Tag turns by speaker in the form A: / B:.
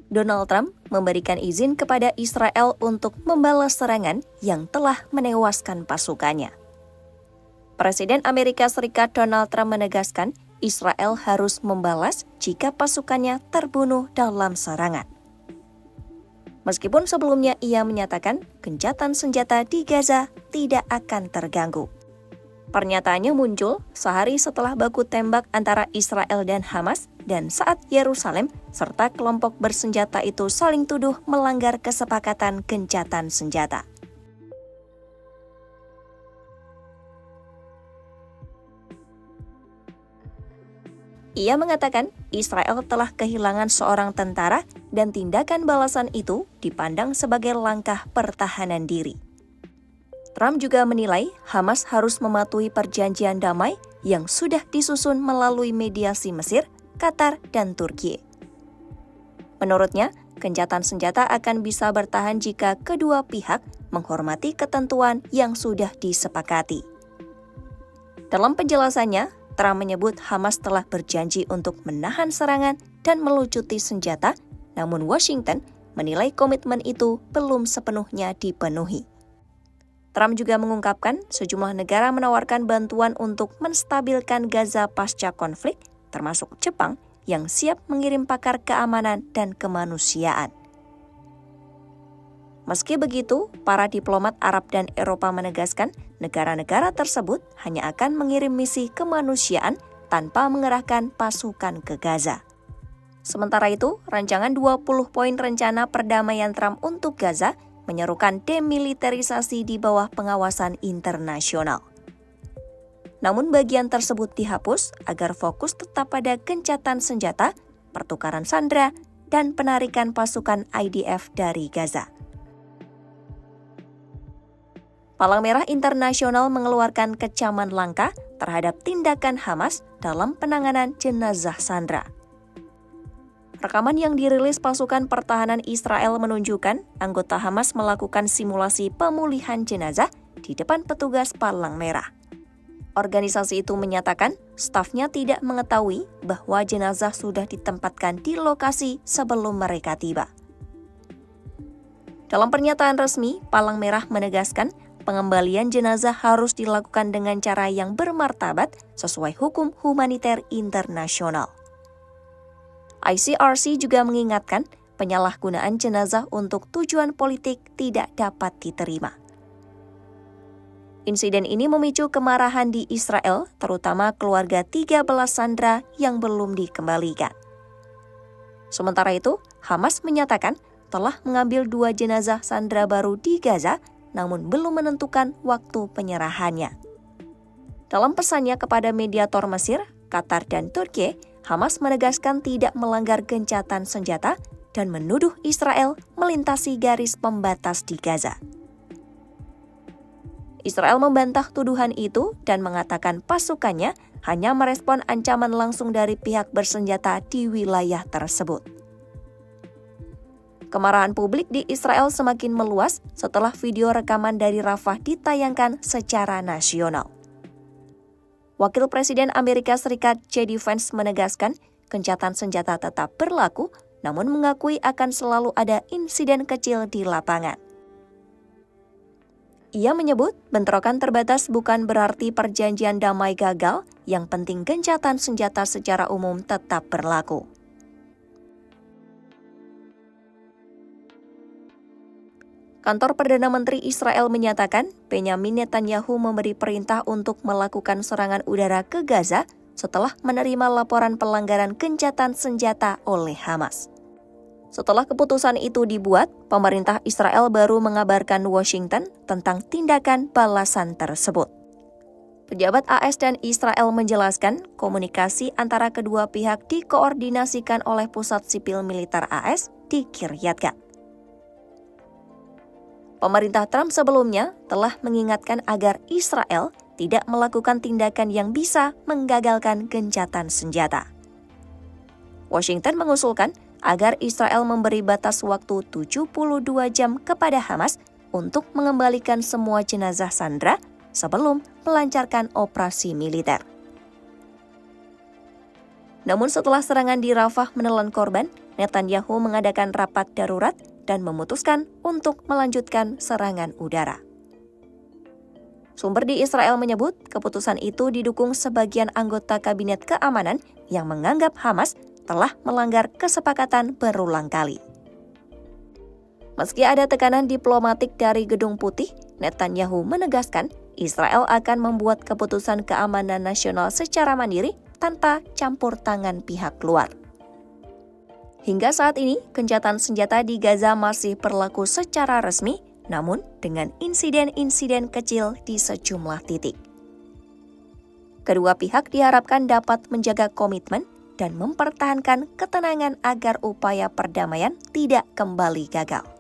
A: Donald Trump memberikan izin kepada Israel untuk membalas serangan yang telah menewaskan pasukannya. Presiden Amerika Serikat Donald Trump menegaskan Israel harus membalas jika pasukannya terbunuh dalam serangan. Meskipun sebelumnya ia menyatakan gencatan senjata di Gaza tidak akan terganggu. Pernyataannya muncul sehari setelah baku tembak antara Israel dan Hamas dan saat Yerusalem serta kelompok bersenjata itu saling tuduh melanggar kesepakatan gencatan senjata. Ia mengatakan Israel telah kehilangan seorang tentara dan tindakan balasan itu dipandang sebagai langkah pertahanan diri. Trump juga menilai Hamas harus mematuhi perjanjian damai yang sudah disusun melalui mediasi Mesir, Qatar, dan Turki. Menurutnya, gencatan senjata akan bisa bertahan jika kedua pihak menghormati ketentuan yang sudah disepakati. Dalam penjelasannya, Trump menyebut Hamas telah berjanji untuk menahan serangan dan melucuti senjata, namun Washington menilai komitmen itu belum sepenuhnya dipenuhi. Trump juga mengungkapkan sejumlah negara menawarkan bantuan untuk menstabilkan Gaza pasca konflik, termasuk Jepang yang siap mengirim pakar keamanan dan kemanusiaan. Meski begitu, para diplomat Arab dan Eropa menegaskan negara-negara tersebut hanya akan mengirim misi kemanusiaan tanpa mengerahkan pasukan ke Gaza. Sementara itu, rancangan 20 poin rencana perdamaian Trump untuk Gaza menyerukan demilitarisasi di bawah pengawasan internasional. Namun bagian tersebut dihapus agar fokus tetap pada gencatan senjata, pertukaran sandera, dan penarikan pasukan IDF dari Gaza. Palang Merah Internasional mengeluarkan kecaman langka terhadap tindakan Hamas dalam penanganan jenazah sandera. Rekaman yang dirilis pasukan pertahanan Israel menunjukkan anggota Hamas melakukan simulasi pemulihan jenazah di depan petugas Palang Merah. Organisasi itu menyatakan stafnya tidak mengetahui bahwa jenazah sudah ditempatkan di lokasi sebelum mereka tiba. Dalam pernyataan resmi, Palang Merah menegaskan pengembalian jenazah harus dilakukan dengan cara yang bermartabat sesuai hukum humaniter internasional. ICRC juga mengingatkan penyalahgunaan jenazah untuk tujuan politik tidak dapat diterima. Insiden ini memicu kemarahan di Israel, terutama keluarga 13 sandera yang belum dikembalikan. Sementara itu, Hamas menyatakan telah mengambil 2 jenazah sandera baru di Gaza, namun belum menentukan waktu penyerahannya. Dalam pesannya kepada mediator Mesir, Qatar, dan Turki, Hamas menegaskan tidak melanggar gencatan senjata dan menuduh Israel melintasi garis pembatas di Gaza. Israel membantah tuduhan itu dan mengatakan pasukannya hanya merespon ancaman langsung dari pihak bersenjata di wilayah tersebut. Kemarahan publik di Israel semakin meluas setelah video rekaman dari Rafah ditayangkan secara nasional. Wakil Presiden Amerika Serikat J.D. Vance menegaskan gencatan senjata tetap berlaku, namun mengakui akan selalu ada insiden kecil di lapangan. Ia menyebut bentrokan terbatas bukan berarti perjanjian damai gagal, yang penting gencatan senjata secara umum tetap berlaku. Kantor Perdana Menteri Israel menyatakan Benyamin Netanyahu memberi perintah untuk melakukan serangan udara ke Gaza setelah menerima laporan pelanggaran gencatan senjata oleh Hamas. Setelah keputusan itu dibuat, pemerintah Israel baru mengabarkan Washington tentang tindakan balasan tersebut. Pejabat AS dan Israel menjelaskan komunikasi antara kedua pihak dikoordinasikan oleh Pusat Sipil Militer AS di Kiryat Gat. Pemerintah Trump sebelumnya telah mengingatkan agar Israel tidak melakukan tindakan yang bisa menggagalkan gencatan senjata. Washington mengusulkan agar Israel memberi batas waktu 72 jam kepada Hamas untuk mengembalikan semua jenazah sandera sebelum melancarkan operasi militer. Namun setelah serangan di Rafah menelan korban, Netanyahu mengadakan rapat darurat dan memutuskan untuk melanjutkan serangan udara. Sumber di Israel menyebut keputusan itu didukung sebagian anggota Kabinet Keamanan yang menganggap Hamas telah melanggar kesepakatan berulang kali. Meski ada tekanan diplomatik dari Gedung Putih, Netanyahu menegaskan Israel akan membuat keputusan keamanan nasional secara mandiri tanpa campur tangan pihak luar. Hingga saat ini, gencatan senjata di Gaza masih berlaku secara resmi, namun dengan insiden-insiden kecil di sejumlah titik. Kedua pihak diharapkan dapat menjaga komitmen dan mempertahankan ketenangan agar upaya perdamaian tidak kembali gagal.